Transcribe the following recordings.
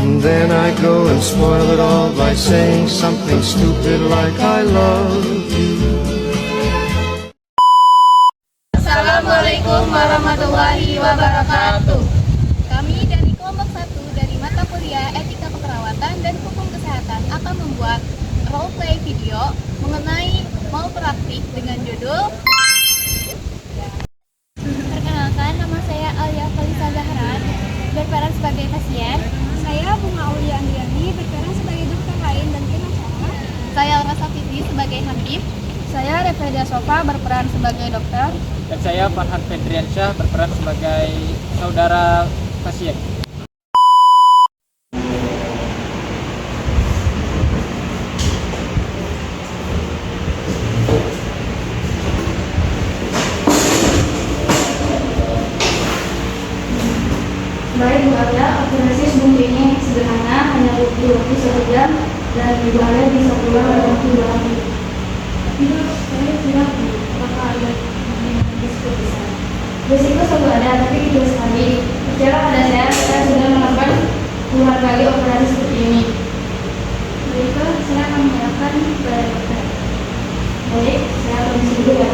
And then I go and spoil it all by saying something stupid like I love you. Assalamualaikum warahmatullahi wabarakatuh. Kami dari kelompok 1 dari mata kuliah Etika Keperawatan dan Hukum Kesehatan akan membuat roleplay video mengenai malpraktik dengan judul Perkenalkan, nama saya Alia Falisa Zahran, berperan sebagai pasien. Saya Bunga Aulia Andriani, berperan sebagai dokter lain dan pengacara. Saya Rasa Fitri sebagai hakim. Saya Revelia Sofa, berperan sebagai dokter. Dan saya Farhan Fedriansyah, berperan sebagai saudara pasien. Baik Bu Alia, operasi sebelum ini sederhana, hanya butuh waktu 1 jam dan Ibu Alia bisa pulang dalam waktu 2 hari. Tapi saya tidak tahu apakah ada risiko besar. Risiko selalu ada, tapi kecil sekali. Percaya pada saya sudah melakukan puluhan kali operasi seperti ini. Baiklah, saya akan menyerahkan kepada dokter. Baik, saya permisi dulu ya.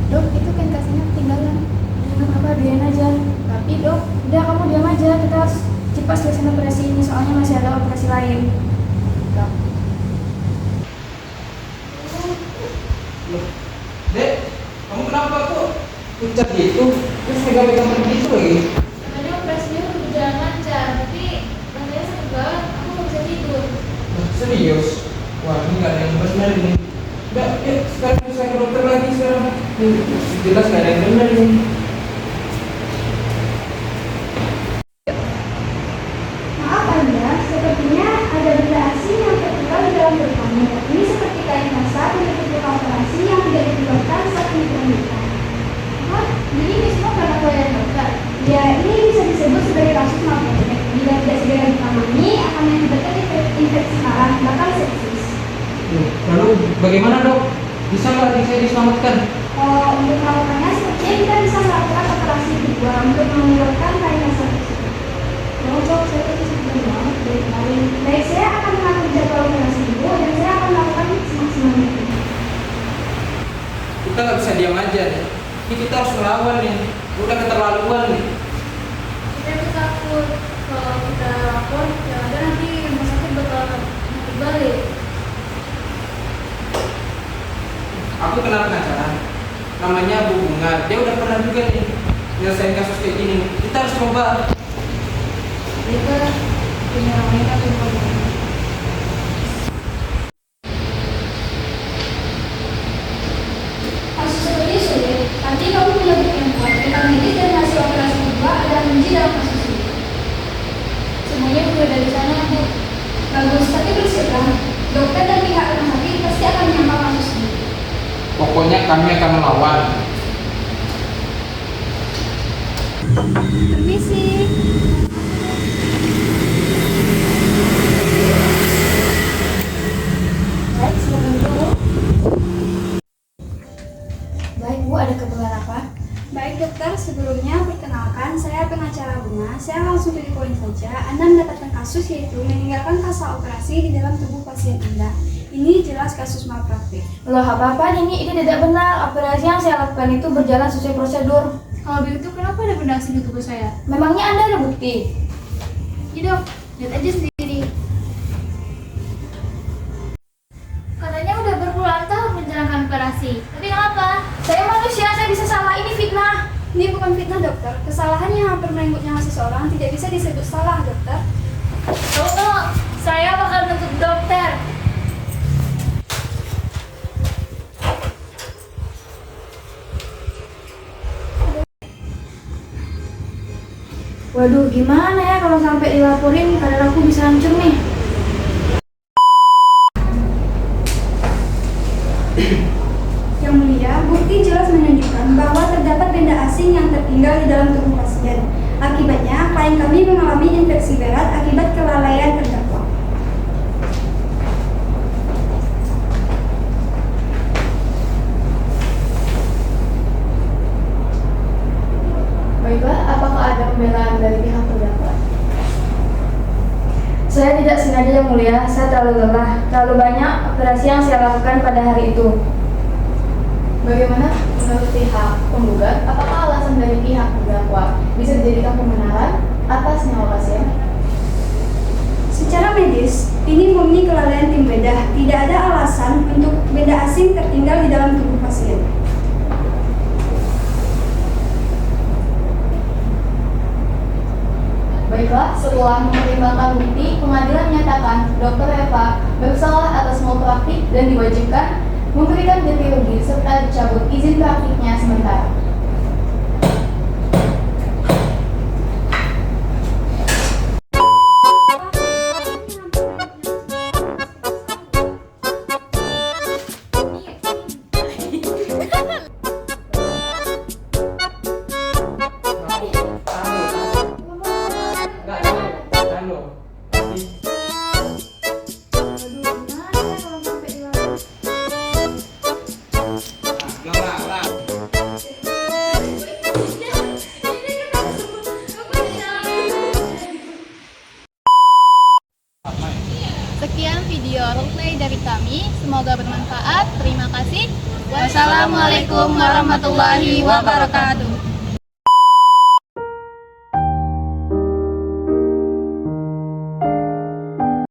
Dok, itu kan kasihnya ketinggalan. Nggak apa-apa, biarin aja. Tapi dok, udah kamu diam aja. Kita harus cepat selesai operasi ini, soalnya masih ada operasi lain. Dok. Dek, kamu kenapa kok pucat gitu? Terus pegang-pegang gitu lagi? Katanya operasinya udah berjalan lancar, tapi rasanya sakit banget. Aku nggak bisa tidur. Serius? Wah, ini nggak ada yang benar ini. Nggak, sekarang saya ke dokter lagi sekarang. Jelas nggak ada yang benar ini. Maaf Anda, sepertinya ada benda asing yang tertinggal di dalam perut kamu. Ini seperti kain basah penutup luka operasi yang tidak dikeluarkan saat diperlukan. Wah, jadi ini semua karena kelainan dokter. Ya, ini bisa disebut sebagai kasus malpraktik. Bila tidak segera ditangani, akan mengakibatkan infeksi parah, bahkan sepsis. Lalu bagaimana dok? Bisa nggak adik saya diselamatkan? Untuk melakukannya, sepertinya kita bisa melakukan operasi kedua untuk mengeluarkan kain basah tersebut. Dok, saya tadi sedih banget dari kemarin. Baik, saya akan mengatur jadwal operasi dulu dan saya akan melakukan semaksimal mungkin. Kita nggak bisa diam aja nih. Ini kita harus melawan nih. Udah keterlaluan nih. Kita itu takut kalau kita lapor, ya ada nanti rumah sakit bakal mati balik. Aku kenal pengacara, namanya Bu Bunga. Dia udah pernah juga nih nyelesain kasus kayak gini. Kita harus coba. Kita punya mereka tuh. Kasus seperti sulit, tapi kamu punya bukti yang kuat. Rekam medis dan hasil operasi kedua adalah kunci dalam kasus ini. Semuanya udah dari sana, Bu. Bagus, tapi bersiaplah. Dokter dan pihak rumah sakit pasti akan menyangkal kasus ini. Pokoknya kami akan melawan. Permisi. Baik, silakan dulu. Baik, Bu, ada keperluan apa? Baik dokter, sebelumnya perkenalkan saya pengacara Bunga. Saya langsung to the point saja. Anda mendapatkan kasus yaitu meninggalkan kasa operasi di dalam tubuh pasien Anda. Ini jelas kasus malpraktik. Loh, apa-apaan ini? Ini tidak benar. Operasi yang saya lakukan itu berjalan sesuai prosedur. Kalau begitu kenapa ada benda asing di tubuh saya? Memangnya Anda ada bukti? Iya dok, lihat aja sendiri. Katanya udah berpuluhan tahun menjalankan operasi. Tapi kenapa? Saya manusia, saya bisa salah. Ini fitnah. Ini bukan fitnah dokter. Kesalahan yang hampir merenggut nyawa seseorang tidak bisa disebut salah dokter. Tunggu, saya bakal nuntut dokter. Waduh, gimana ya kalau sampai dilaporin, karir aku bisa hancur nih. Yang mulia, bukti jelas menunjukkan bahwa terdapat benda asing yang tertinggal di dalam tubuh pasien. Akibatnya, klien kami mengalami infeksi berat akibat kelalaian terdakwa. Mulia, saya terlalu lelah. Terlalu banyak operasi yang saya lakukan pada hari itu. Bagaimana menurut pihak penggugat? Apakah alasan dari pihak terdakwa bisa dijadikan pembenaran atas nyawa pasien? Secara medis, ini murni kelalaian tim bedah. Tidak ada alasan untuk benda asing tertinggal di dalam tubuh pasien. Baiklah, setelah mempertimbangkan bukti, pengadilan menyatakan Dr. Eva bersalah atas malpraktik dan diwajibkan memberikan ganti rugi serta dicabut izin praktiknya sementara. Sekian video roleplay dari kami, semoga bermanfaat. Terima kasih. Wassalamualaikum warahmatullahi wabarakatuh.